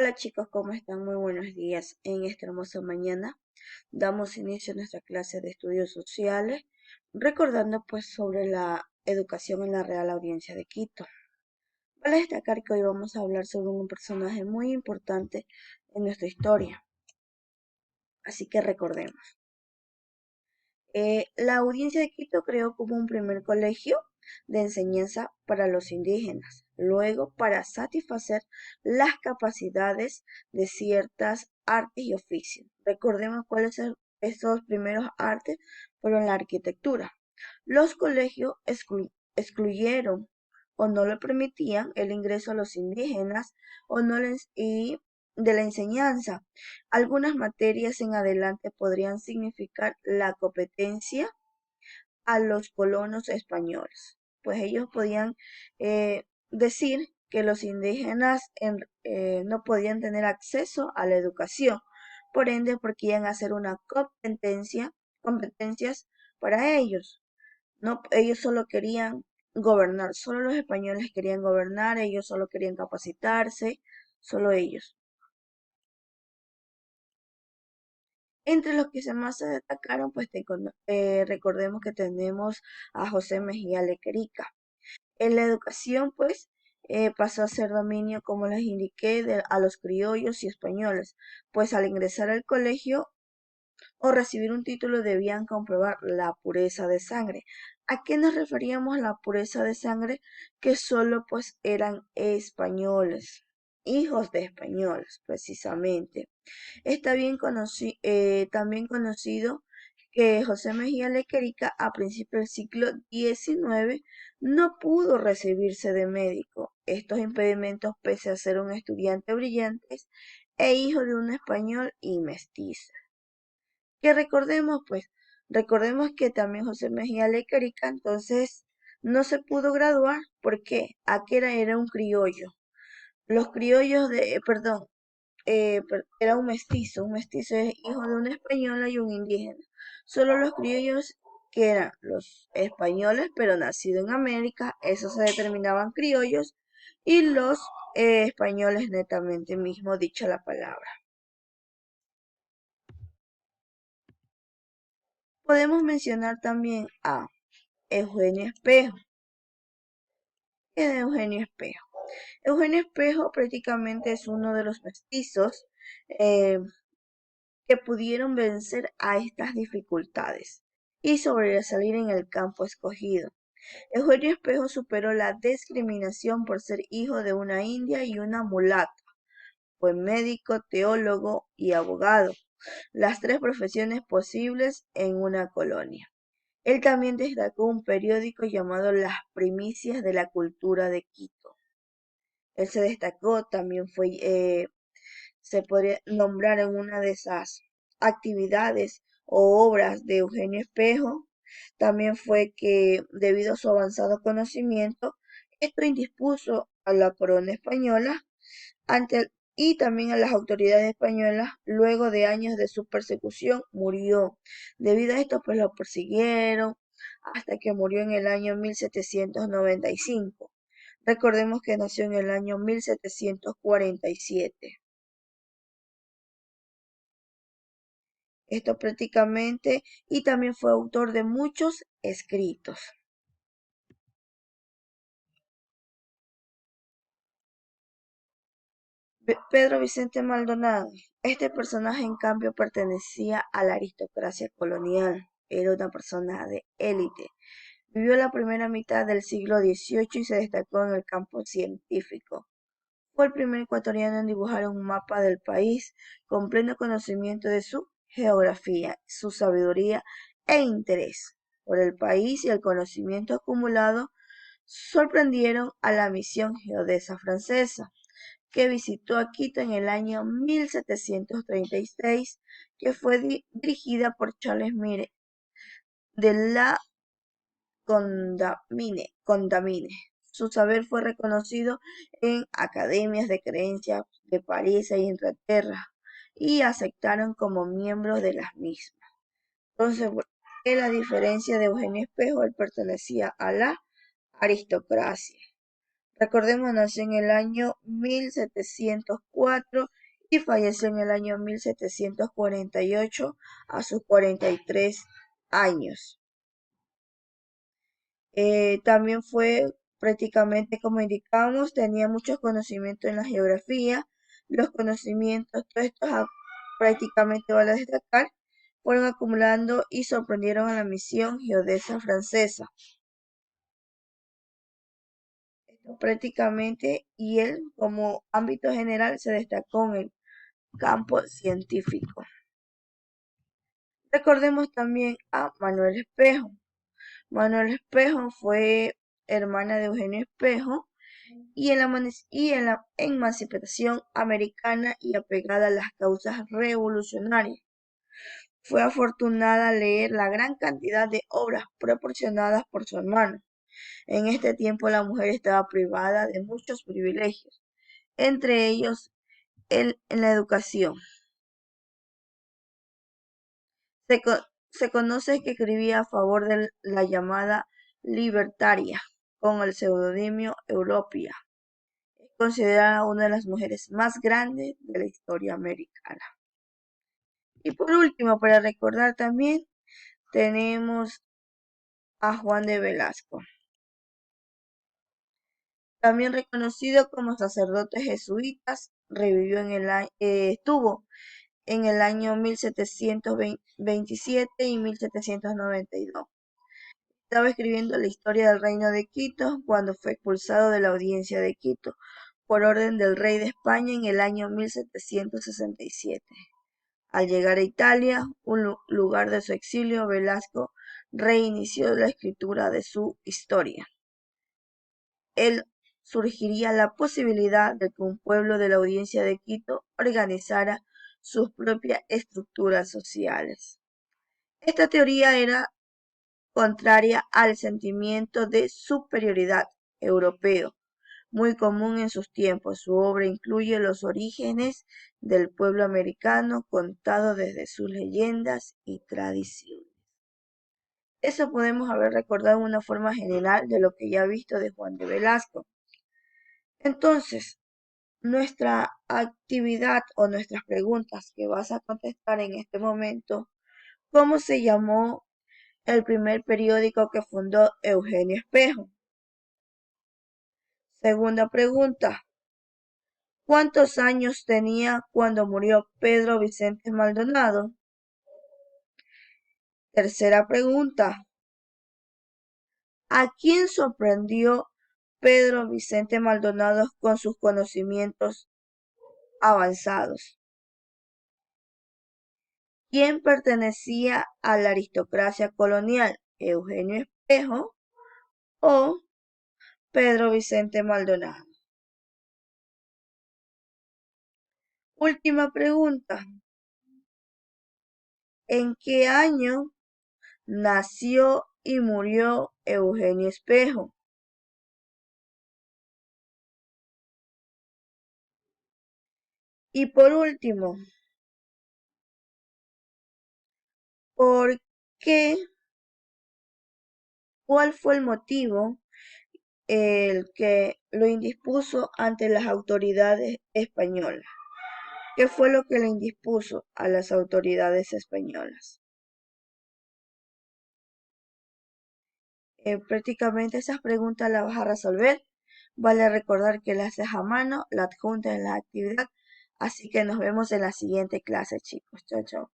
Hola chicos, ¿cómo están? Muy buenos días. En esta hermosa mañana damos inicio a nuestra clase de estudios sociales, recordando pues sobre la educación en la Real Audiencia de Quito. Vale destacar que hoy vamos a hablar sobre un personaje muy importante en nuestra historia, así que recordemos. La Audiencia de Quito creó como un primer colegio de enseñanza para los indígenas, luego para satisfacer las capacidades de ciertas artes y oficios. Recordemos cuáles son estos primeros artes fueron la arquitectura. Los colegios excluyeron o no le permitían el ingreso a los indígenas o no les, y de la enseñanza. Algunas materias en adelante podrían significar la competencia a los colonos españoles, pues ellos podían decir que los indígenas no podían tener acceso a la educación, por ende, porque iban a hacer una competencias para ellos. No, ellos solo querían gobernar, solo los españoles querían gobernar, ellos solo querían capacitarse, solo ellos. Entre los que más se destacaron, pues recordemos que tenemos a José Mejía Lequerica. En la educación, pues, pasó a ser dominio, como les indiqué, a los criollos y españoles, pues al ingresar al colegio o recibir un título debían comprobar la pureza de sangre. ¿A qué nos referíamos la pureza de sangre? Que solo pues eran españoles, hijos de españoles, precisamente. Está también conocido que José Mejía Lequerica a principios del siglo XIX no pudo recibirse de médico. Estos impedimentos, pese a ser un estudiante brillante e hijo de un español y mestiza. Que recordemos que también José Mejía Lequerica entonces no se pudo graduar porque Aquera era un criollo. Los criollos perdón, era un mestizo es hijo de una española y un indígena. Solo los criollos que eran los españoles, pero nacidos en América, esos se determinaban criollos, y los españoles netamente mismo dicha la palabra. Podemos mencionar también a Eugenio Espejo. ¿Qué es Eugenio Espejo? Eugenio Espejo prácticamente es uno de los mestizos eh, que pudieron vencer a estas dificultades y sobresalir en el campo escogido. Eugenio Espejo superó la discriminación por ser hijo de una india y una mulata. Fue médico, teólogo y abogado, las tres profesiones posibles en una colonia. Él también destacó un periódico llamado Las Primicias de la Cultura de Quito. Él se destacó, también se podría nombrar en una de esas actividades o obras de Eugenio Espejo. También fue que, debido a su avanzado conocimiento, esto indispuso a la corona española y también a las autoridades españolas. Luego de años de su persecución, murió. Debido a esto, pues lo persiguieron hasta que murió en el año 1795. Recordemos que nació en el año 1747. Esto prácticamente, y también fue autor de muchos escritos. Pedro Vicente Maldonado. Este personaje, en cambio, pertenecía a la aristocracia colonial. Era una persona de élite. Vivió la primera mitad del siglo XVIII y se destacó en el campo científico. Fue el primer ecuatoriano en dibujar un mapa del país con pleno conocimiento de su geografía, su sabiduría e interés por el país y el conocimiento acumulado sorprendieron a la misión geodesa francesa, que visitó a Quito en el año 1736, que fue dirigida por Charles Mire de la Condamine. Su saber fue reconocido en academias de creencias de París e Inglaterra y aceptaron como miembros de las mismas. Entonces, en la diferencia de Eugenio Espejo, él pertenecía a la aristocracia. Recordemos, nació en el año 1704 y falleció en el año 1748 a sus 43 años. También fue prácticamente como indicamos, tenía muchos conocimientos en la geografía, los conocimientos, todos estos prácticamente vale destacar, fueron acumulando y sorprendieron a la misión geodesa francesa. Esto prácticamente, y él como ámbito general se destacó en el campo científico. Recordemos también a Manuel Espejo. Manuel Espejo fue hermana de Eugenio Espejo y en la emancipación americana y apegada a las causas revolucionarias. Fue afortunada al leer la gran cantidad de obras proporcionadas por su hermano. En este tiempo la mujer estaba privada de muchos privilegios, entre ellos en la educación. Se, se conoce que escribía a favor de la llamada libertaria con el seudónimo Europea. Es considerada una de las mujeres más grandes de la historia americana. Y por último, para recordar también, tenemos a Juan de Velasco, también reconocido como sacerdote jesuita, estuvo en el año 1727 y 1792. Estaba escribiendo la historia del reino de Quito cuando fue expulsado de la audiencia de Quito por orden del rey de España en el año 1767. Al llegar a Italia, un lugar de su exilio, Velasco reinició la escritura de su historia. Él surgiría la posibilidad de que un pueblo de la audiencia de Quito organizara sus propias estructuras sociales. Esta teoría era contraria al sentimiento de superioridad europeo, muy común en sus tiempos. Su obra incluye los orígenes del pueblo americano contados desde sus leyendas y tradiciones. Eso podemos haber recordado en una forma general de lo que ya he visto de Juan de Velasco. Entonces, nuestra actividad o nuestras preguntas que vas a contestar en este momento, ¿cómo se llamó el primer periódico que fundó Eugenio Espejo? Segunda pregunta, ¿cuántos años tenía cuando murió Pedro Vicente Maldonado? Tercera pregunta, ¿a quién sorprendió Pedro Vicente Maldonado con sus conocimientos avanzados? ¿Quién pertenecía a la aristocracia colonial? ¿Eugenio Espejo o Pedro Vicente Maldonado? Última pregunta, ¿en qué año nació y murió Eugenio Espejo? Y por último, ¿por qué? ¿Cuál fue el motivo el que lo indispuso ante las autoridades españolas? ¿Qué fue lo que le indispuso a las autoridades españolas? Prácticamente esas preguntas las vas a resolver. Vale recordar que las haces a mano, la adjunta en la actividad. Así que nos vemos en la siguiente clase, chicos. Chao, chao.